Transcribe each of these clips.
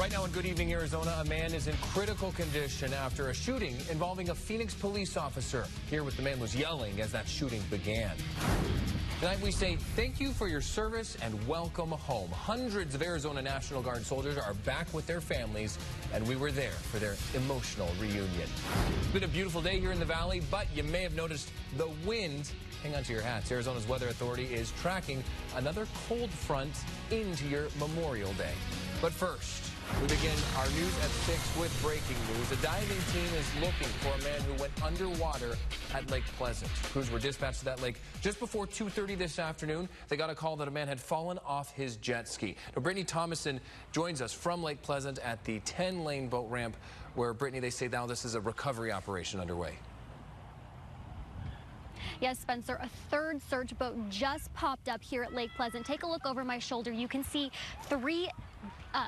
Right now in Good Evening, Arizona, a man is in critical condition after a shooting involving a Phoenix police officer. Hear what the man was yelling as that shooting began. Tonight we say thank you for your service and welcome home. Hundreds of Arizona National Guard soldiers are back with their families, and we were there for their emotional reunion. It's been a beautiful day here in the valley, but you may have noticed the wind. Hang on to your hats. Arizona's Weather Authority is tracking another cold front into your Memorial Day. But first, we begin our news at 6 with breaking news. A diving team is looking for a man who went underwater at Lake Pleasant. Crews were dispatched to that lake just before 2:30 this afternoon. They got a call that a man had fallen off his jet ski. Now, Brittany Thomason joins us from Lake Pleasant at the 10-lane boat ramp where, Brittany, they say now this is a recovery operation underway. Yes, Spencer, a third search boat just popped up here at Lake Pleasant. Take a look over my shoulder. You can see three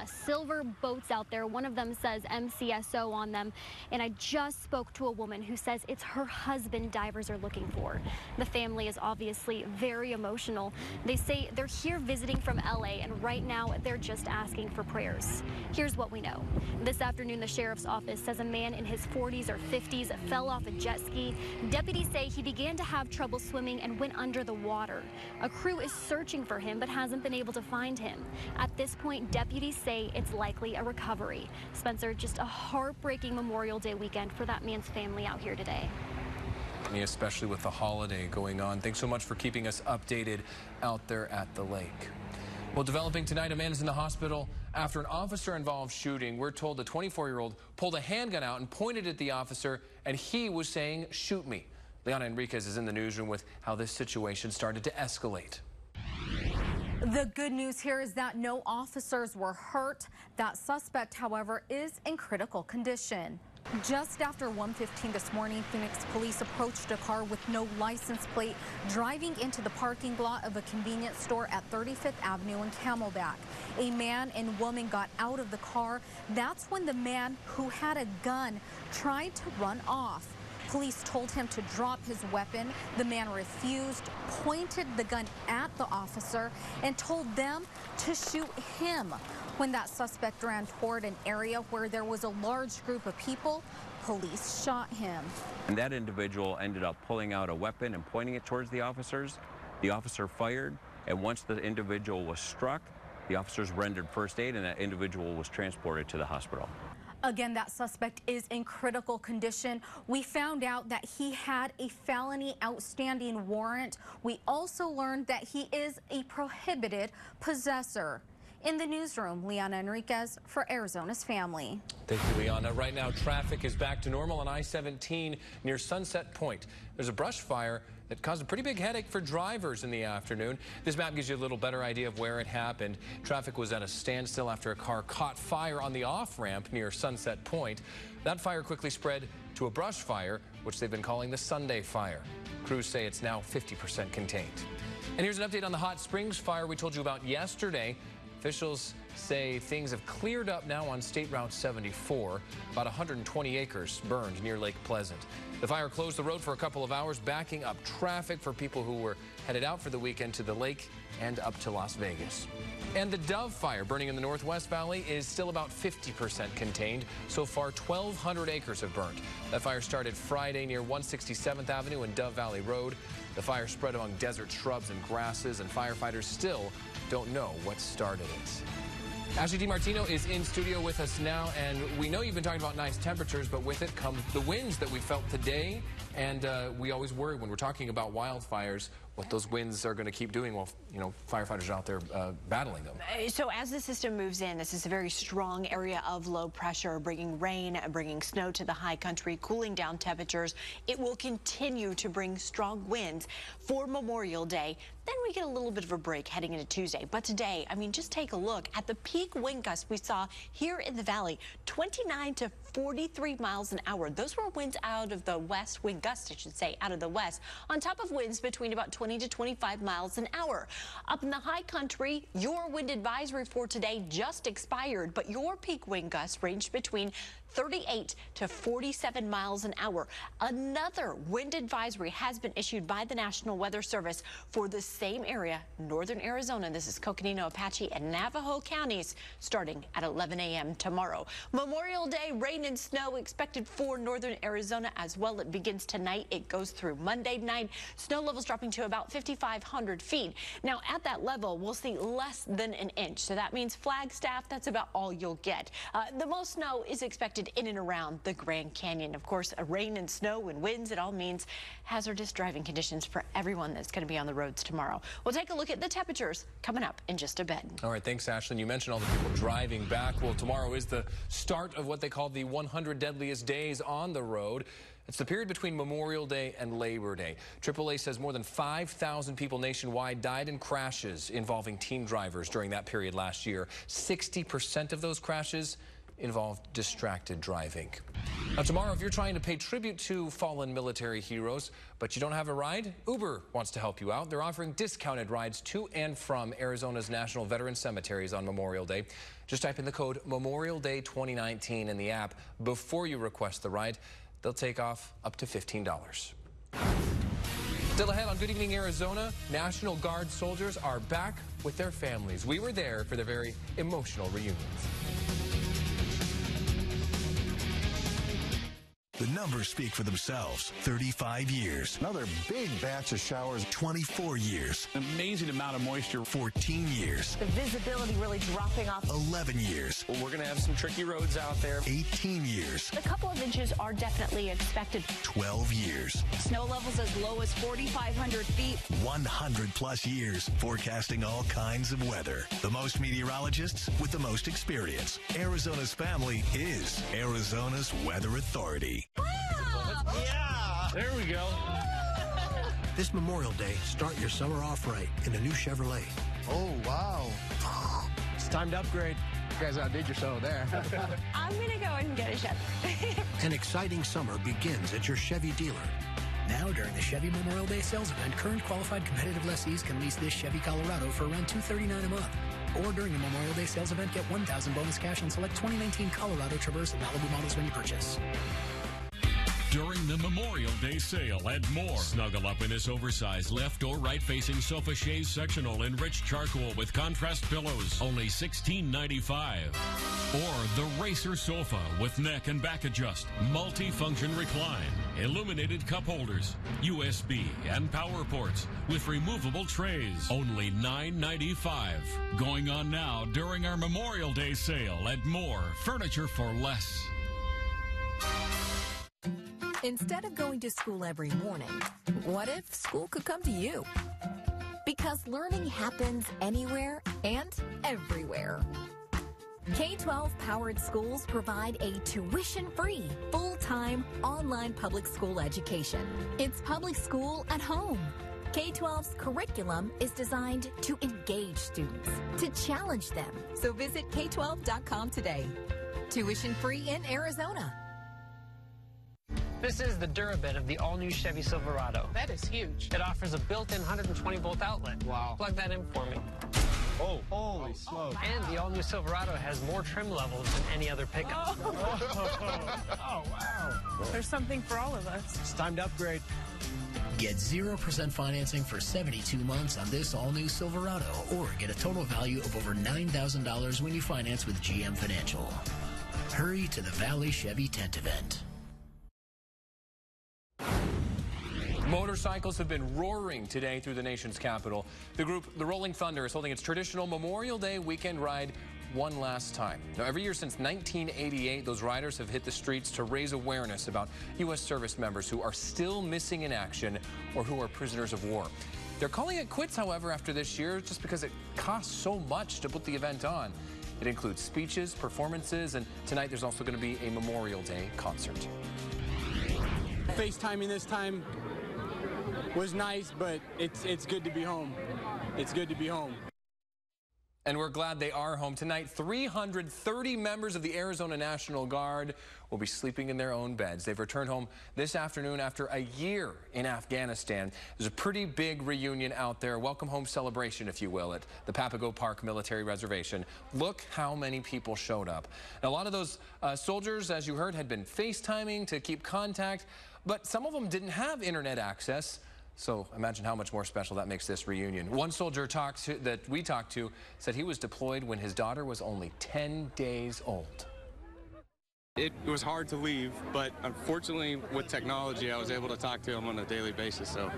silver boats out there. One of them says MCSO on them. And I just spoke to a woman who says it's her husband divers are looking for. The family is obviously very emotional. They say they're here visiting from LA, and right now they're just asking for prayers. Here's what we know. This afternoon, the sheriff's office says a man in his 40s or 50s fell off a jet ski. Deputies say he began to have trouble swimming and went under the water. A crew is searching for him but hasn't been able to find him. At this point, deputies say it's likely a recovery. Spencer, just a heartbreaking Memorial Day weekend for that man's family out here today. Especially with the holiday going on. Thanks so much for keeping us updated out there at the lake. Well, developing tonight, a man is in the hospital after an officer-involved shooting. We're told the 24-year-old pulled a handgun out and pointed at the officer, and he was saying, "Shoot me." Liana Enriquez is in the newsroom with how this situation started to escalate. The good news here is that no officers were hurt. That suspect, however, is in critical condition. Just after 1:15 this morning, Phoenix police approached a car with no license plate driving into the parking lot of a convenience store at 35th Avenue in Camelback. A man and woman got out of the car. That's when the man who had a gun tried to run off. Police told him to drop his weapon. The man refused, pointed the gun at the officer, and told them to shoot him. When that suspect ran toward an area where there was a large group of people, police shot him. And that individual ended up pulling out a weapon and pointing it towards the officers. The officer fired, and once the individual was struck, the officers rendered first aid, and that individual was transported to the hospital. Again, that suspect is in critical condition. We found out that he had a felony outstanding warrant. We also learned that he is a prohibited possessor. In the newsroom, Liana Enriquez for Arizona's Family. Thank you, Liana. Right now, traffic is back to normal on I-17 near Sunset Point. There's a brush fire that caused a pretty big headache for drivers in the afternoon. This map gives you a little better idea of where it happened. Traffic was at a standstill after a car caught fire on the off-ramp near Sunset Point. That fire quickly spread to a brush fire, which they've been calling the Sunday Fire. Crews say it's now 50% contained. And here's an update on the Hot Springs fire we told you about yesterday. Officials say things have cleared up now on State Route 74. About 120 acres burned near Lake Pleasant. The fire closed the road for a couple of hours, backing up traffic for people who were headed out for the weekend to the lake and up to Las Vegas. And the Dove fire burning in the Northwest Valley is still about 50% contained. So far, 1,200 acres have burned. That fire started Friday near 167th Avenue and Dove Valley Road. The fire spread among desert shrubs and grasses, and firefighters still don't know what started it. Ashley DiMartino is in studio with us now, and we know you've been talking about nice temperatures, but with it comes the winds that we felt today, and we always worry when we're talking about wildfires what those winds are going to keep doing while, firefighters are out there battling them. So as the system moves in, this is a very strong area of low pressure, bringing rain, bringing snow to the high country, cooling down temperatures. It will continue to bring strong winds for Memorial Day. Then we get a little bit of a break heading into Tuesday. But today, just take a look at the peak wind gusts we saw here in the valley, 29 to 43 miles an hour. Those were winds out of the west, wind gusts, I should say, out of the west, on top of winds between about 20 to 25 miles an hour. Up in the high country, your wind advisory for today just expired, but your peak wind gusts ranged between 38 to 47 miles an hour. Another wind advisory has been issued by the National Weather Service for the same area, northern Arizona. This is Coconino, Apache, and Navajo counties, starting at 11 a.m. tomorrow. Memorial Day, rain and snow expected for northern Arizona as well. It begins tonight. It goes through Monday night. Snow levels dropping to about 5,500 feet. Now, at that level, we'll see less than an inch. So that means Flagstaff, that's about all you'll get. The most snow is expected in and around the Grand Canyon. Of course, rain and snow and winds, it all means hazardous driving conditions for everyone that's going to be on the roads tomorrow. We'll take a look at the temperatures coming up in just a bit. All right, thanks, Ashlyn. You mentioned all the people driving back. Well, tomorrow is the start of what they call the 100 deadliest days on the road. It's the period between Memorial Day and Labor Day. AAA says more than 5,000 people nationwide died in crashes involving teen drivers during that period last year. 60% of those crashes involved distracted driving. Now tomorrow, if you're trying to pay tribute to fallen military heroes, but you don't have a ride, Uber wants to help you out. They're offering discounted rides to and from Arizona's National Veteran Cemeteries on Memorial Day. Just type in the code Memorial Day 2019 in the app before you request the ride. They'll take off up to $15. Still ahead on Good Evening Arizona, National Guard soldiers are back with their families. We were there for their very emotional reunions. The numbers speak for themselves. 35 years. Another big batch of showers. 24 years. An amazing amount of moisture. 14 years. The visibility really dropping off. 11 years. Well, we're going to have some tricky roads out there. 18 years. A couple of inches are definitely expected. 12 years. Snow levels as low as 4,500 feet. 100 plus years forecasting all kinds of weather. The most meteorologists with the most experience. Arizona's family is Arizona's Weather Authority. Yeah! There we go. This Memorial Day, start your summer off right in a new Chevrolet. Oh, wow. It's time to upgrade. You guys outdid yourself there. I'm going to go and get a Chevy. An exciting summer begins at your Chevy dealer. Now, during the Chevy Memorial Day sales event, current qualified competitive lessees can lease this Chevy Colorado for around $239 a month. Or during the Memorial Day sales event, get $1,000 bonus cash on select 2019 Colorado, Traverse, and Malibu models when you purchase. During the Memorial Day sale at Moore, snuggle up in this oversized left or right-facing sofa chaise sectional in rich charcoal with contrast pillows, only $16.95. Or the Racer sofa with neck and back adjust, multi-function recline, illuminated cup holders, USB and power ports with removable trays, only $9.95. Going on now during our Memorial Day sale at Moore, furniture for less. Instead of going to school every morning, what if school could come to you? Because learning happens anywhere and everywhere. K-12 powered schools provide a tuition-free, full-time, online public school education. It's public school at home. K-12's curriculum is designed to engage students, to challenge them. So visit K12.com today. Tuition-free in Arizona. This is the Durabit of the all-new Chevy Silverado. That is huge. It offers a built-in 120-volt outlet. Wow. Plug that in for me. Oh, holy smoke. And the all-new Silverado has more trim levels than any other pickup. Oh, wow. There's something for all of us. It's time to upgrade. Get 0% financing for 72 months on this all-new Silverado, or get a total value of over $9,000 when you finance with GM Financial. Hurry to the Valley Chevy Tent Event. Motorcycles have been roaring today through the nation's capital. The group, the Rolling Thunder, is holding its traditional Memorial Day weekend ride one last time. Now, every year since 1988, those riders have hit the streets to raise awareness about U.S. service members who are still missing in action or who are prisoners of war. They're calling it quits, however, after this year, just because it costs so much to put the event on. It includes speeches, performances, and tonight there's also going to be a Memorial Day concert. FaceTiming this time was nice, but it's good to be home. It's good to be home. And we're glad they are home tonight. 330 members of the Arizona National Guard will be sleeping in their own beds. They've returned home this afternoon after a year in Afghanistan. There's a pretty big reunion out there, welcome home celebration, if you will, at the Papago Park Military Reservation. Look how many people showed up. Now, a lot of those soldiers, as you heard, had been FaceTiming to keep contact, but some of them didn't have internet access. So imagine how much more special that makes this reunion. One soldier that we talked to said he was deployed when his daughter was only 10 days old. It was hard to leave, but unfortunately with technology I was able to talk to him on a daily basis, so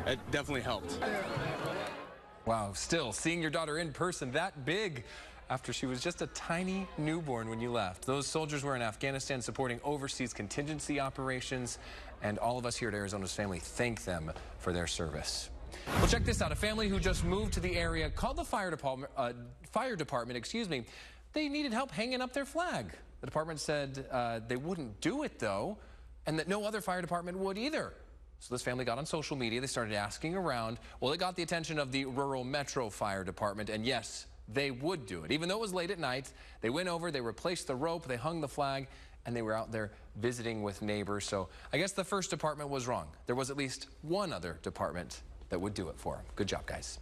it definitely helped. Wow, still seeing your daughter in person that big after she was just a tiny newborn when you left. Those soldiers were in Afghanistan supporting overseas contingency operations, and all of us here at Arizona's Family thank them for their service. Well, check this out. A family who just moved to the area called the fire department, They needed help hanging up their flag. The department said they wouldn't do it, though, and that no other fire department would either. So this family got on social media. They started asking around. Well, it got the attention of the Rural Metro Fire Department, and yes, they would do it. Even though it was late at night, they went over, they replaced the rope, they hung the flag, and they were out there visiting with neighbors. So I guess the first department was wrong. There was at least one other department that would do it for them. Good job, guys.